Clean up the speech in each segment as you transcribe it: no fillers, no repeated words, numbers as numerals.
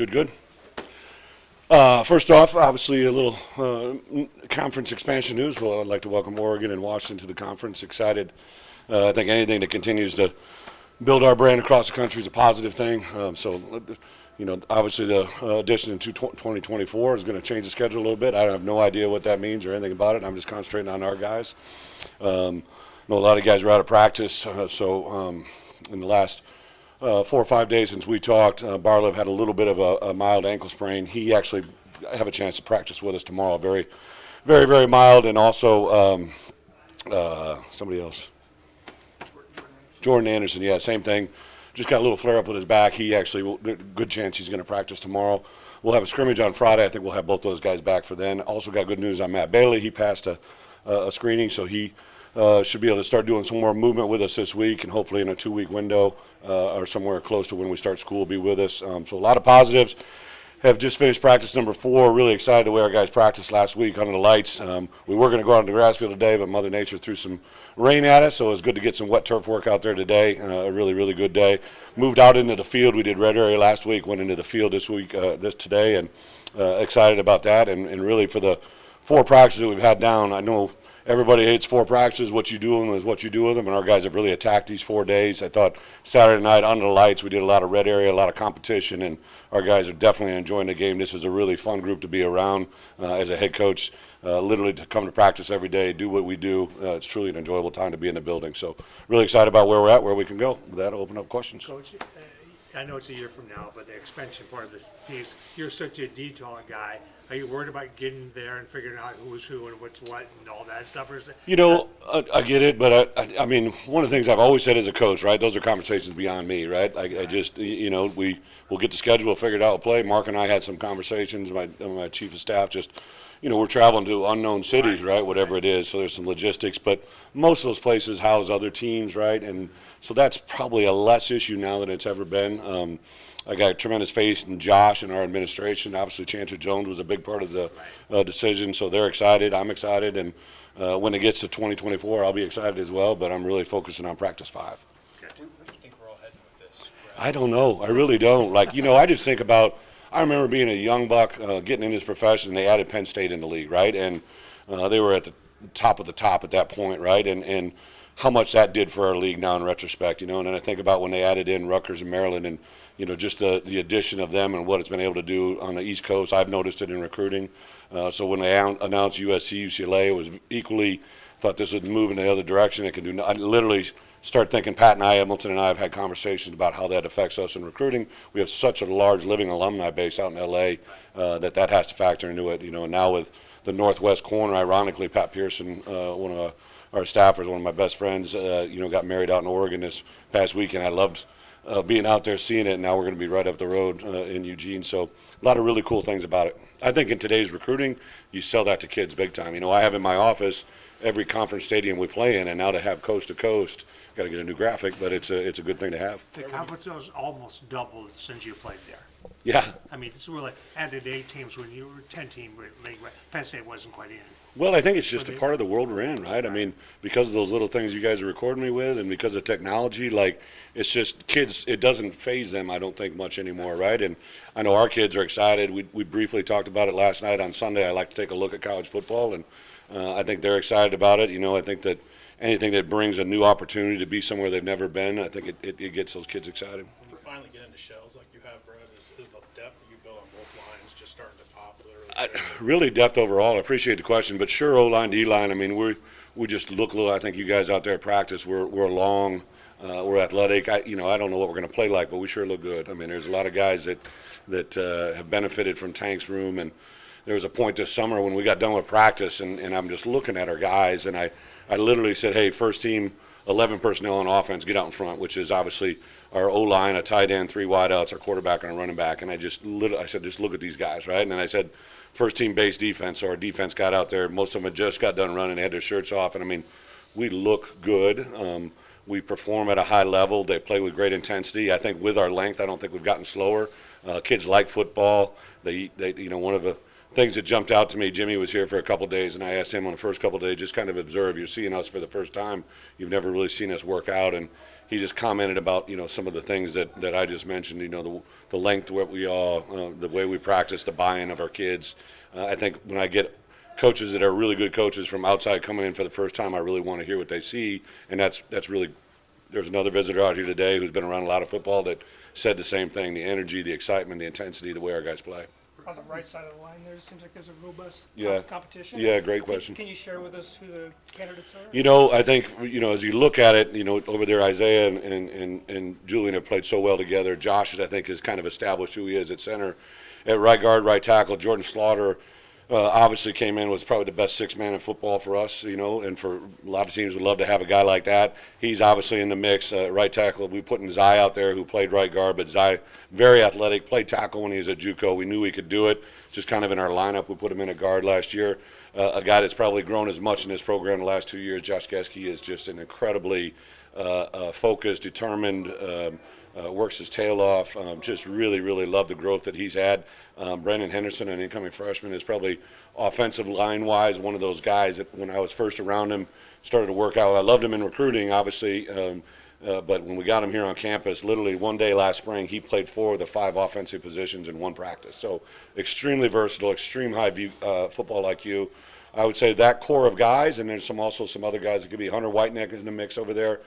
Good, good. First off, obviously a little conference expansion news. Well, I'd like to welcome Oregon and Washington to the conference. Excited. I think anything that continues to build our brand across the country is a positive thing. Obviously the addition into 2024 is going to change the schedule a little bit. I have no idea what that means or anything about it. I'm just concentrating on our guys. Know a lot of guys are out of practice, in the last 4 or 5 days since we talked, Barlev had a little bit of a mild ankle sprain. He actually have a chance to practice with us tomorrow. Very, very, very mild. And also somebody else. Jordan Anderson, yeah, same thing. Just got a little flare up with his back. He actually, good chance he's going to practice tomorrow. We'll have a scrimmage on Friday. I think we'll have both those guys back for then. Also got good news on Matt Bailey. He passed a screening, so he should be able to start doing some more movement with us this week, and hopefully in a 2-week window or somewhere close to when we start school, be with us. So a lot of positives. Have just finished practice number 4. Really excited the way our guys practiced last week under the lights. We were going to go out on the grass field today, but Mother Nature threw some rain at us, so it was good to get some wet turf work out there today. A really, really good day. Moved out into the field. We did red area last week, went into the field this week, today, and excited about that. And really for the 4 practices that we've had down, I know everybody hates 4 practices. What you do with them is what you do with them, and our guys have really attacked these 4 days. I thought Saturday night under the lights, we did a lot of red area, a lot of competition, and our guys are definitely enjoying the game. This is a really fun group to be around as a head coach. Literally to come to practice every day, do what we do. It's truly an enjoyable time to be in the building. So really excited about where we're at, where we can go. With that, I'll open up questions. Coach, I know it's a year from now, but the expansion part of this piece, you're such a detailing guy. Are you worried about getting there and figuring out who's who and what's what and all that stuff? Or is it, I get it, but I mean, one of the things I've always said as a coach, right, those are conversations beyond me, right? I just, we'll get the schedule figured out, we'll play. Mark and I had some conversations, my chief of staff, just, we're traveling to unknown cities, right, whatever it is, so there's some logistics, but most of those places house other teams, right, and so that's probably a less issue now than it's ever been. I got tremendous faith in Josh and our administration. Obviously, Chancellor Jones was a big part of the decision, so they're excited. I'm excited, and when it gets to 2024, I'll be excited as well, but I'm really focusing on practice 5. Where do you think we're all heading with this? I don't know. I really don't. I just think about, I remember being a young buck, getting in this profession, they added Penn State in the league, right? And they were at the top of the top at that point, right? And how much that did for our league now in retrospect, and then I think about when they added in Rutgers and Maryland and, just the addition of them and what it's been able to do on the East Coast. I've noticed it in recruiting. So when they announced USC, UCLA, it was equally, thought this would move in the other direction. It can do, I literally start thinking, Pat and I, Hamilton and I have had conversations about how that affects us in recruiting. We have such a large living alumni base out in LA that has to factor into it, and now with the Northwest corner, ironically, Pat Pearson, one of our staffers, one of my best friends, got married out in Oregon this past weekend. I loved being out there, seeing it, and now we're going to be right up the road in Eugene. So a lot of really cool things about it. I think in today's recruiting, you sell that to kids big time. I have in my office every conference stadium we play in, and now to have coast to coast, got to get a new graphic, but it's a good thing to have. the conference has almost doubled since you played there. Yeah. I mean, this is really added 8 teams when you were 10-team league. Penn State wasn't quite in. Well, I think it's just a part of the world we're in, right? I mean, because of those little things you guys are recording me with and because of technology, it's just kids, it doesn't faze them, I don't think, much anymore, right? And I know our kids are excited. We briefly talked about it last night on Sunday. I like to take a look at college football, and I think they're excited about it. I think that anything that brings a new opportunity to be somewhere they've never been, I think it gets those kids excited. When you finally get into shells like you have, Brett, is the depth that you build on both lines just starting to pop? Really depth overall. I appreciate the question, but sure, O-line, D-line, I mean, we just look a little, I think you guys out there at practice, we're long, we're athletic. I don't know what we're going to play like, but we sure look good. I mean, there's a lot of guys that have benefited from Tank's room, and there was a point this summer when we got done with practice, and I'm just looking at our guys, and I literally said, hey, first team, 11 personnel on offense, get out in front, which is obviously our O-line, a tight end, 3 wideouts, our quarterback, and a running back. And I said, just look at these guys, right? And then I said, first team base defense. So our defense got out there. Most of them had just got done running. They had their shirts off. And, I mean, we look good. We perform at a high level. They play with great intensity. I think with our length, I don't think we've gotten slower. Kids like football. They one of the things that jumped out to me, Jimmy was here for a couple of days, and I asked him on the first couple of days, just kind of observe. You're seeing us for the first time. You've never really seen us work out. And he just commented about, some of the things that I just mentioned, the length what we are, the way we practice, the buy-in of our kids. I think when I get coaches that are really good coaches from outside coming in for the first time, I really want to hear what they see, and that's really. There's another visitor out here today who's been around a lot of football that said the same thing: the energy, the excitement, the intensity, the way our guys play. On the right side of the line there, it seems like there's a robust competition. Yeah, great question. Can you share with us who the candidates are? I think, as you look at it, over there, Isaiah and Julian have played so well together. Josh, I think, has kind of established who he is at center. At right guard, right tackle, Jordan Slaughter obviously came in, was probably the best sixth man in football for us, and for a lot of teams would love to have a guy like that. He's obviously in the mix. Right tackle, we putting Zai out there who played right guard, but Zai, very athletic, played tackle when he was at JUCO. We knew he could do it, just kind of in our lineup. We put him in a guard last year. A guy that's probably grown as much in this program the last 2 years, Josh Geske, is just an incredibly focused, determined, works his tail off. Just really, really love the growth that he's had. Brandon Henderson, an incoming freshman, is probably offensive line-wise one of those guys that when I was first around him started to work out. I loved him in recruiting, obviously, but when we got him here on campus, literally one day last spring, he played 4 of the 5 offensive positions in one practice. So extremely versatile, extreme high view, football IQ. I would say that core of guys, and there's also some other guys. It could be Hunter Whiteneck in the mix over there.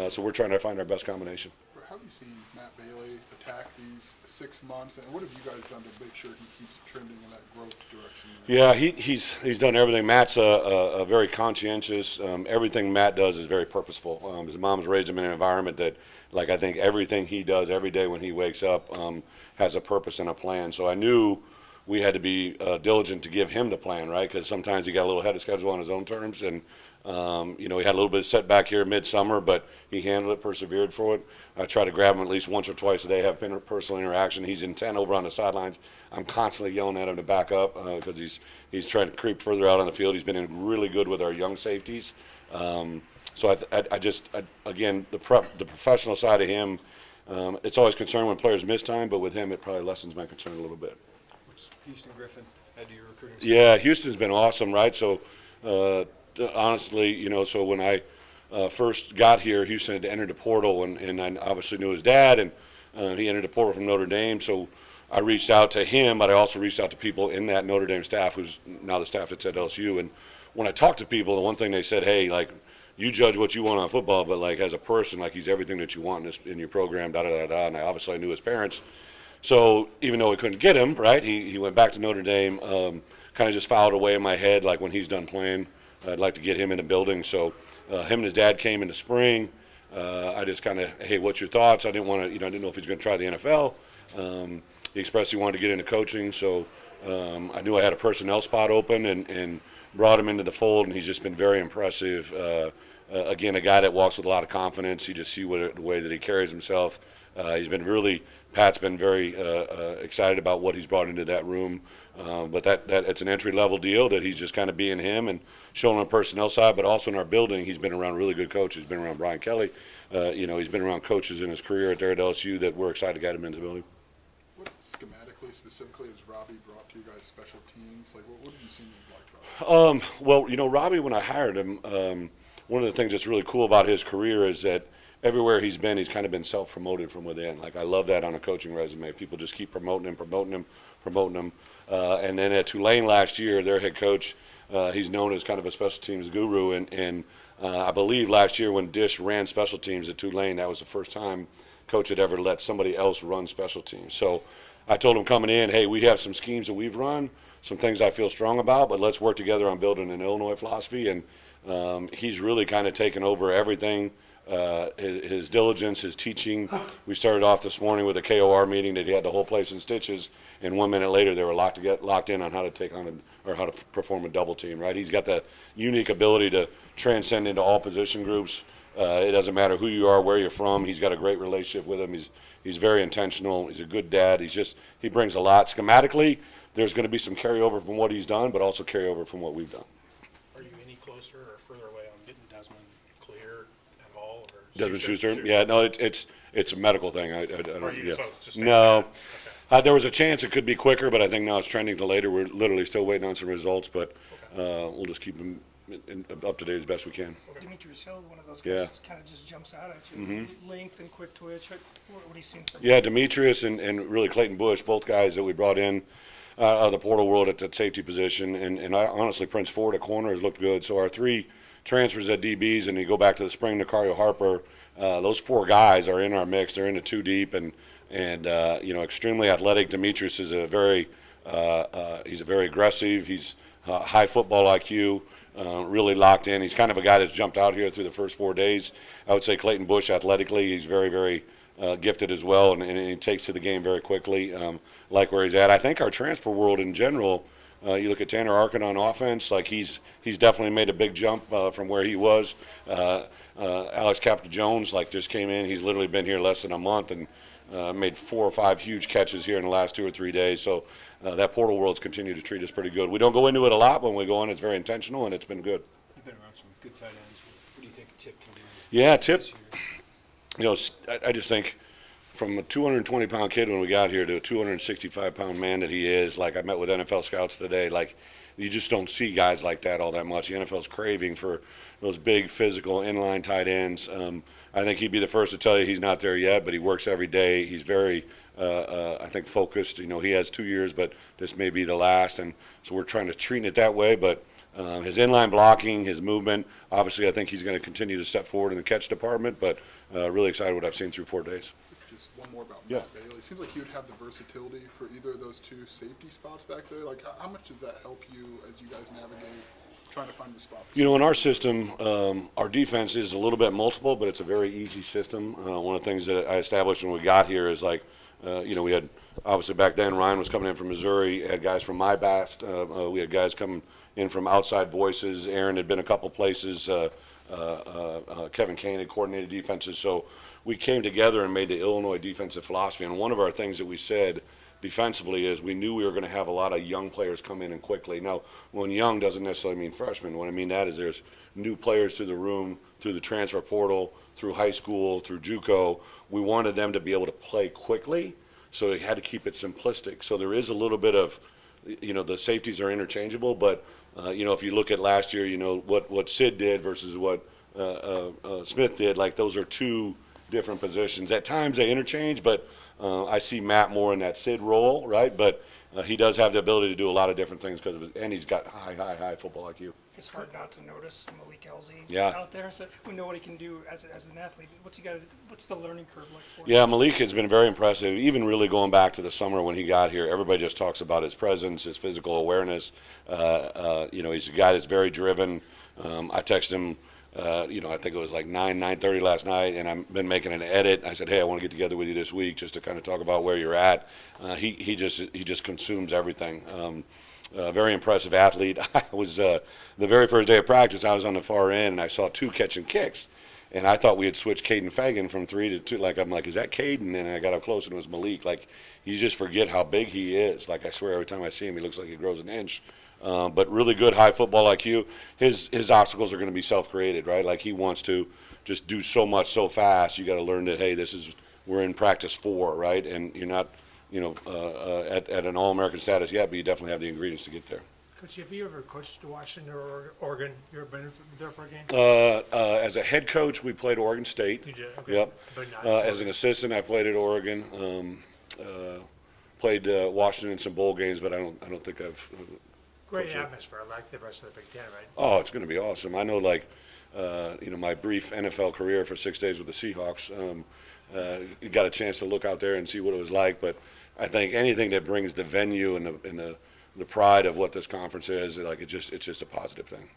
So we're trying to find our best combination. How have you seen Matt Bailey attack these 6 months, and what have you guys done to make sure he keeps trending in that growth direction? Yeah, he's done everything. Matt's a very conscientious. Everything Matt does is very purposeful. His mom's raised him in an environment that, I think everything he does every day when he wakes up has a purpose and a plan. So I knew we had to be diligent to give him the plan, right? Because sometimes he got a little ahead of schedule on his own terms, and he had a little bit of setback here midsummer, but he handled it, persevered for it. I try to grab him at least once or twice a day, have personal interaction. He's intent over on the sidelines. I'm constantly yelling at him to back up because he's trying to creep further out on the field. He's been in really good with our young safeties. So again, the professional side of him, it's always concerned when players miss time, but with him, it probably lessens my concern a little bit. What's Houston Griffin add to your recruiting? Yeah, Houston's been awesome, right? So honestly, so when I first got here, Houston had entered the portal, and I obviously knew his dad, and he entered the portal from Notre Dame. So I reached out to him, but I also reached out to people in that Notre Dame staff, who's now the staff that's at LSU. And when I talked to people, the one thing they said, hey, you judge what you want on football, but as a person, he's everything that you want in your program, da-da-da-da. And I knew his parents. So even though we couldn't get him, right, he went back to Notre Dame, kind of just filed away in my head, when he's done playing, I'd like to get him in the building. So him and his dad came in the spring. I just kind of, hey, what's your thoughts? I didn't want to, I didn't know if he's going to try the NFL. He expressed he wanted to get into coaching, so I knew I had a personnel spot open and brought him into the fold, and he's just been very impressive. Again, a guy that walks with a lot of confidence. You just see the way that he carries himself. Pat's been very excited about what he's brought into that room. But that it's an entry-level deal that he's just kind of being him and showing on the personnel side, but also in our building, he's been around really good coaches. He's been around Brian Kelly. He's been around coaches in his career at LSU that we're excited to get him into the building. What schematically, specifically, has Robbie brought to you guys special teams? What have you seen him like? Well, Robbie, when I hired him, one of the things that's really cool about his career is that everywhere he's been, he's kind of been self-promoted from within. I love that on a coaching resume. People just keep promoting him. And then at Tulane last year, their head coach, he's known as kind of a special teams guru. And I believe last year when Dish ran special teams at Tulane, that was the first time coach had ever let somebody else run special teams. So I told him coming in, hey, we have some schemes that we've run, some things I feel strong about, but let's work together on building an Illinois philosophy. And he's really kind of taken over everything. His diligence, his teaching. We started off this morning with a KOR meeting that he had the whole place in stitches, and 1 minute later they were locked in on how to take on how to perform a double team. Right? He's got the unique ability to transcend into all position groups. It doesn't matter who you are, where you're from. He's got a great relationship with him. He's very intentional. He's a good dad. He brings a lot. Schematically, there's going to be some carryover from what he's done, but also carryover from what we've done. Are you any closer or further away on getting Desmond cleared at all? Or Desmond Schuster? Yeah, no, it's a medical thing. I don't. Are you, Yeah. so it's just No. Okay. There was a chance it could be quicker, but I think now it's trending to later. We're literally still waiting on some results, but we'll just keep him up to date as best we can. Demetrius Hill, one of those Yeah. guys, kind of just jumps out at you. Length and quick twitch. What do you see? Yeah, Demetrius and really Clayton Bush, both guys that we brought in out of the portal world at that safety position. And I, honestly, Prince Ford at corner has looked good. So our 3 transfers at DBs, and you go back to the spring, Nicario Harper, those 4 guys are in our mix. They're in the 2 deep and extremely athletic. Demetrius is he's a very aggressive. He's high football IQ, really locked in. He's kind of a guy that's jumped out here through the first 4 days. I would say Clayton Bush athletically, he's very, very gifted as well, and he takes to the game very quickly, like where he's at. I think our transfer world in general, you look at Tanner Arkin on offense, like he's definitely made a big jump from where he was. Alex Capta-Jones just came in. He's literally been here less than a month and made 4 or 5 huge catches here in the last 2 or 3 days. So that portal world's continued to treat us pretty good. We don't go into it a lot when we go on. It's very intentional, and it's been good. You've been around some good tight ends. What do you think Tip can do? Yeah, Tip, this year? I just think from a 220-pound kid when we got here to a 265-pound man that he is, I met with NFL scouts today, you just don't see guys like that all that much. The NFL's craving for those big, physical, inline tight ends. I think he'd be the first to tell you he's not there yet, but he works every day. He's very, I think, focused. He has 2 years, but this may be the last, and so we're trying to treat it that way. But his inline blocking, his movement, obviously I think he's going to continue to step forward in the catch department, but really excited what I've seen through 4 days. Just one more about Yeah. Matt Bailey. It seems like he would have the versatility for either of those 2 safety spots back there. How much does that help you as you guys navigate trying to find the spots? In our system, our defense is a little bit multiple, but it's a very easy system. One of the things that I established when we got here is we had, obviously back then, Ryan was coming in from Missouri, had guys from my past, we had guys coming in from outside voices. Aaron had been a couple places, Kevin Kane had coordinated defenses, so we came together and made the Illinois defensive philosophy. And one of our things that we said defensively is we knew we were going to have a lot of young players come in and quickly. Now, when young doesn't necessarily mean freshmen. What I mean that is there's new players to the room through the transfer portal, through high school, through JUCO. We wanted them to be able to play quickly, so we had to keep it simplistic. So there is a little bit of, the safeties are interchangeable, but if you look at last year, what Sid did versus what Smith did, those are 2 different positions. At times they interchange, but I see Matt more in that Sid role, right? But he does have the ability to do a lot of different things and he's got high football IQ. It's hard not to notice Malik Elzy Yeah. out there. So we know what he can do as an athlete. What's the learning curve like for him? Yeah, Malik has been very impressive. Even really going back to the summer when he got here, everybody just talks about his presence, his physical awareness. He's a guy that's very driven. I texted him. I think it was 9:30 last night, and I've been making an edit. I said, hey, I want to get together with you this week just to kind of talk about where you're at. He just consumes everything. Very impressive athlete. I was the very first day of practice, I was on the far end, and I saw 2 catching kicks. And I thought we had switched Caden Fagan from 3 to 2. I'm like, is that Caden? And I got up close, and it was Malik. You just forget how big he is. I swear every time I see him, he looks like he grows an inch. But really good high football IQ. His obstacles are going to be self-created, right? He wants to just do so much so fast. You got to learn that, hey, we're in practice 4, right? And you're not, at an All-American status yet, but you definitely have the ingredients to get there. Coach, have you ever coached Washington or Oregon? You ever been there for a game? As a head coach, we played Oregon State. You did? Okay. Yep. But not As an assistant, I played at Oregon. Played Washington in some bowl games, but I don't think I've. Great Coach, atmosphere, like the rest of the Big Ten, right? Oh, it's going to be awesome. I know, my brief NFL career for 6 days with the Seahawks, you got a chance to look out there and see what it was like. But I think anything that brings the venue and the pride of what this conference is, it's just a positive thing.